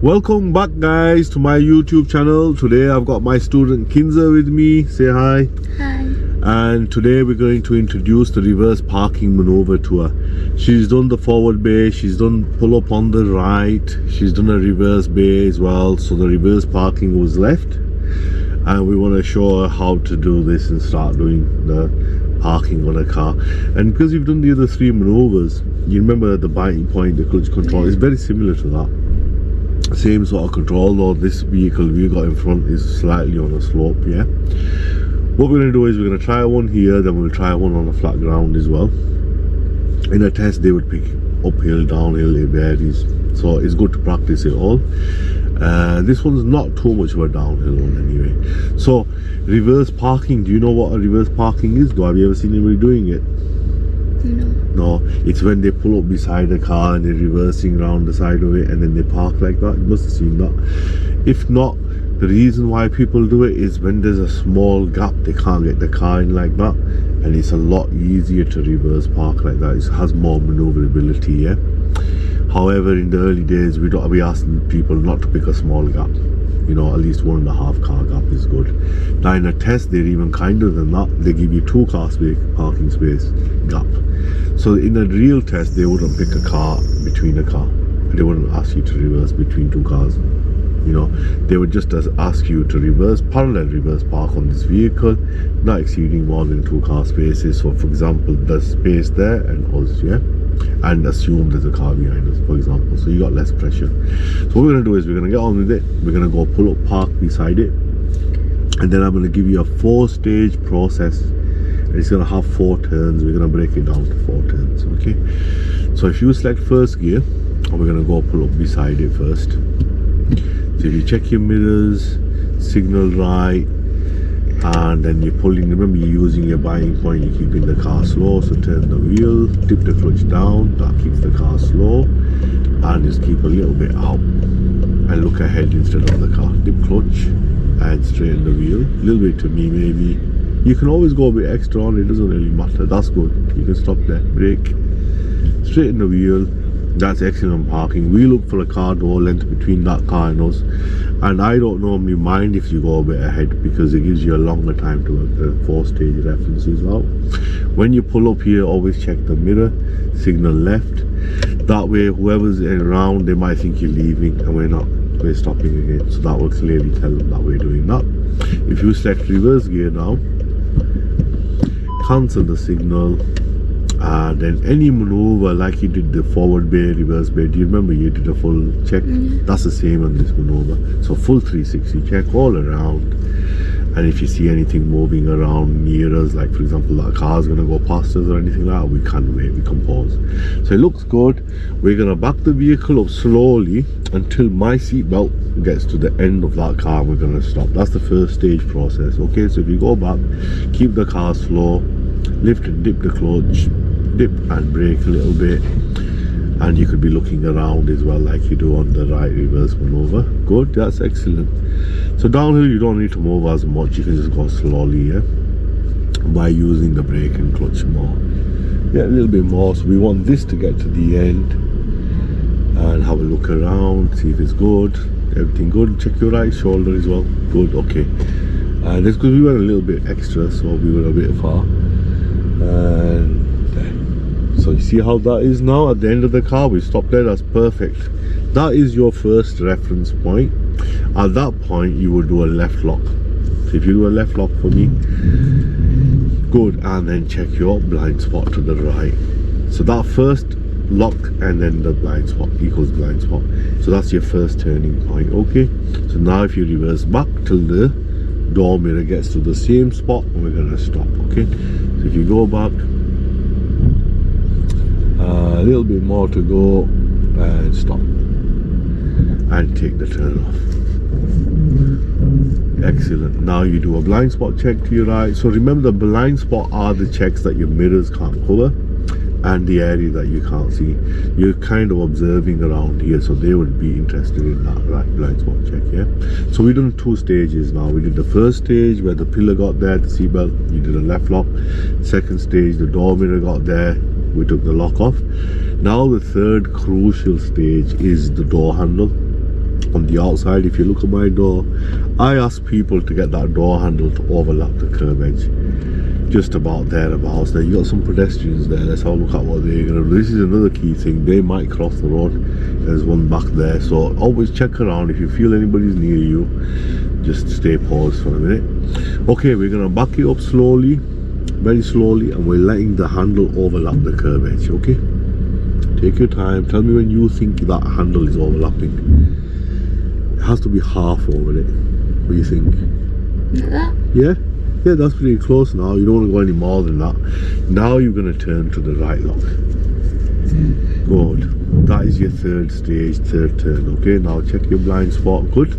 Welcome back guys to my YouTube channel. Today I've got my student Kinza with me. Say hi. Hi. And today we're going to introduce the reverse parking maneuver to her. She's done the forward bay, she's done pull up on the right, she's done a reverse bay as well. So the reverse parking was left, and we want to show her how to do this and start doing the parking on a car. And because you've done the other three maneuvers, you remember the biting point, the clutch control is very similar to that. Same sort of control, though this vehicle we got in front is slightly on a slope. Yeah, what we're going to do is we're going to try one here, then we'll try one on a flat ground as well. In a test they would pick uphill, downhill, it varies, so it's good to practice it all. This one's not too much of a downhill one anyway. So reverse parking, do you know what a reverse parking is? Have you ever seen anybody doing it? No, it's when they pull up beside a car and they're reversing around the side of it and then they park like that. You must have seen that. If not, the reason why people do it is when there's a small gap, they can't get the car in like that, and it's a lot easier to reverse park like that. It has more maneuverability. Yeah. However, in the early days, we asked people not to pick a small gap. You know, at least 1.5 car gap is good. Now in a test, they're even kinder than that. They give you 2 car parking space gap. So in a real test, they wouldn't pick a car between a car. They wouldn't ask you to reverse between 2 cars. You know, they would just ask you to reverse, parallel reverse park on this vehicle, not exceeding more than 2 car spaces. So for example, there's space there and us, yeah, and assume there's a car behind us, for example, so you got less pressure. So what we're going to do is we're going to get on with it. We're going to go pull up, park beside it, and then I'm going to give you a 4-stage process. It's going to have 4 turns. We're going to break it down to 4 turns. Okay, so if you select first gear, we're going to go pull up beside it first. So if you check your mirrors, signal right, and then you're pulling, remember you're using your biting point, you're keeping the car slow, so turn the wheel, dip the clutch down, that keeps the car slow, and just keep a little bit out and look ahead instead of the car. Dip clutch and straighten the wheel, a little bit to me maybe. You can always go a bit extra on, it doesn't really matter, that's good. You can stop there, brake, straighten the wheel. That's excellent parking. We look for a car door length between that car and us, and I don't normally mind if you go a bit ahead because it gives you a longer time to work the 4-stage references out. When you pull up here, always check the mirror, signal left. That way whoever's around, they might think you're leaving and we're stopping again, so that will clearly tell them that we're doing that. If you select reverse gear now, cancel the signal, and then any maneuver like you did the forward bay, reverse bay, do you remember you did a full check? That's the same on this maneuver. So full 360 check all around, and if you see anything moving around near us, like for example that car's going to go past us or anything like that, we can't wait, we can pause. So it looks good. We're going to back the vehicle up slowly until my seatbelt gets to the end of that car, and we're going to stop. That's the first stage process. Okay, so if you go back, keep the car slow, lift and dip the clutch, dip and brake a little bit, and you could be looking around as well like you do on the right reverse maneuver. Good, that's excellent. So downhill you don't need to move as much, you can just go slowly, yeah, by using the brake and clutch more. Yeah, a little bit more. So we want this to get to the end and have a look around, see if it's good, everything good. Check your right shoulder as well. Good, okay. And that's because we went a little bit extra, so we were a bit far. And so you see how that is now at the end of the car. We stopped there, that's perfect. That is your first reference point. At that point you will do a left lock. So if you do a left lock for me, good, and then check your blind spot to the right. So that first lock and then the blind spot equals blind spot. So that's your first turning point. Okay, so now if you reverse back till the door mirror gets to the same spot, and we're going to stop. Okay, so if you go back, a little bit more to go, and stop and take the turn off. Excellent. Now you do a blind spot check to your right. So remember, the blind spot are the checks that your mirrors can't cover and the area that you can't see. You're kind of observing around here, so they would be interested in that right blind spot check. Yeah, so we've done 2 stages now. We did the first stage where the pillar got there, the seatbelt, you did a left lock. Second stage, the door mirror got there, we took the lock off. Now the third crucial stage is the door handle. on the outside. If you look at my door, I ask people to get that door handle to overlap the curb edge, just about thereabouts. Now you got some pedestrians there, let's have a look at what they're gonna do. This is another key thing, they might cross the road. There's one back there, so always check around. If you feel anybody's near you, just stay paused for a minute. Okay, we're gonna back it up slowly, very slowly, and we're letting the handle overlap the curb edge. Okay, take your time, tell me when you think that handle is overlapping. It has to be half over it. What do you think? Like that? Yeah, that's pretty close now. You don't want to go any more than that. Now you're going to turn to the right lock. Good. That is your third stage, third turn. Okay, now check your blind spot. Good?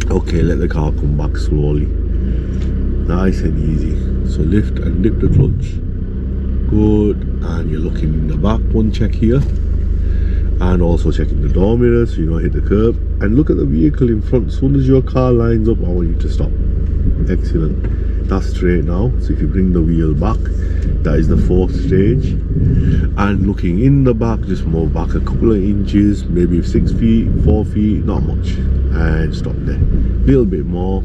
Okay, let the car come back slowly. Nice and easy. So lift and dip the clutch. Good. And you're looking in the back. One check here. And also checking the door mirrors so you don't hit the curb. And look at the vehicle in front. As soon as your car lines up, I want you to stop. Excellent. That's straight now. So if you bring the wheel back, that is the fourth stage. And looking in the back, just move back a couple of inches, maybe 6 feet, 4 feet, not much. And stop there. Little bit more.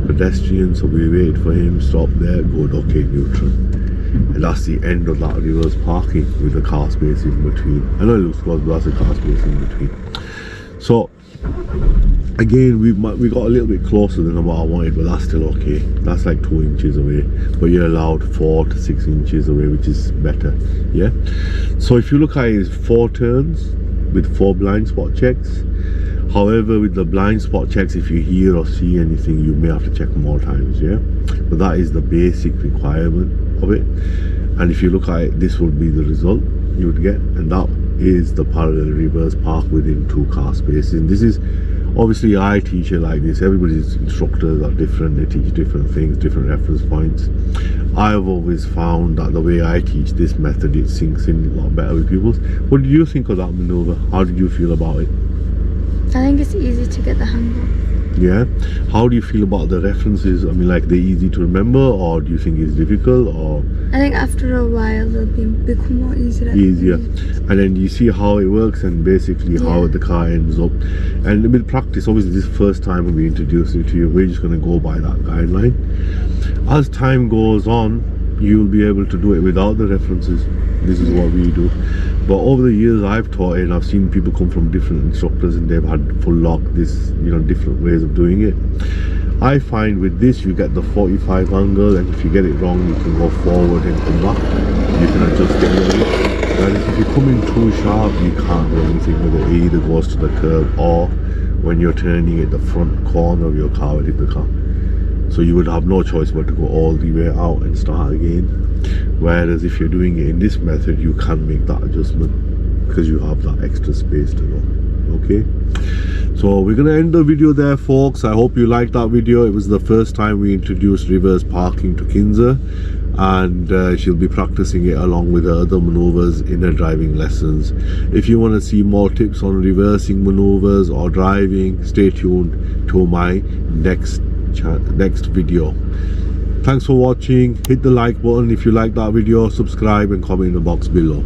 Pedestrian, so we wait for him. Stop there. Good. Okay, neutral. And that's the end of that reverse parking with the car space in between. I know it looks close, but that's a car space in between. So again, we got a little bit closer than what I wanted, but that's still okay. That's like 2 inches away, but you're allowed 4 to 6 inches away, which is better. Yeah, so if you look at it, it's 4 turns with 4 blind spot checks. However, with the blind spot checks, if you hear or see anything, you may have to check more times. Yeah, but that is the basic requirement of it. And if you look at it, this would be the result you would get, and that is the parallel reverse park within 2 car spaces. And this is obviously, I teach it like this. Everybody's instructors are different, they teach different things, different reference points. I've always found that the way I teach this method, it sinks in a lot better with people. What did you think of that maneuver? How did you feel about it? I think it's easy to get the hang of. Yeah. How do you feel about the references? I mean, like, they're easy to remember, or do you think it's difficult? Or I think after a while they'll become more easier. And then you see how it works and basically how the car ends up. And with practice, obviously this first time when we introduce it to you, we're just going to go by that guideline. As time goes on, you'll be able to do it without the references. This is what we do. But over the years I've taught it, and I've seen people come from different instructors and they've had full lock, this, you know, different ways of doing it. I find with this you get the 45 angle, and if you get it wrong you can go forward and come back. You can adjust it a little bit. And if you come in too sharp, you can't do anything with it. It either goes to the curb, or when you're turning at the front corner of your car, with the car. So you would have no choice but to go all the way out and start again. Whereas if you're doing it in this method, you can make that adjustment because you have that extra space to go. Okay, so we're gonna end the video there, folks. I hope you liked that video. It was the first time we introduced reverse parking to Kinza, and she'll be practicing it along with her other maneuvers in her driving lessons. If you want to see more tips on reversing maneuvers or driving, stay tuned to my next video. Thanks for watching. Hit the like button if you like that video, subscribe and comment in the box below.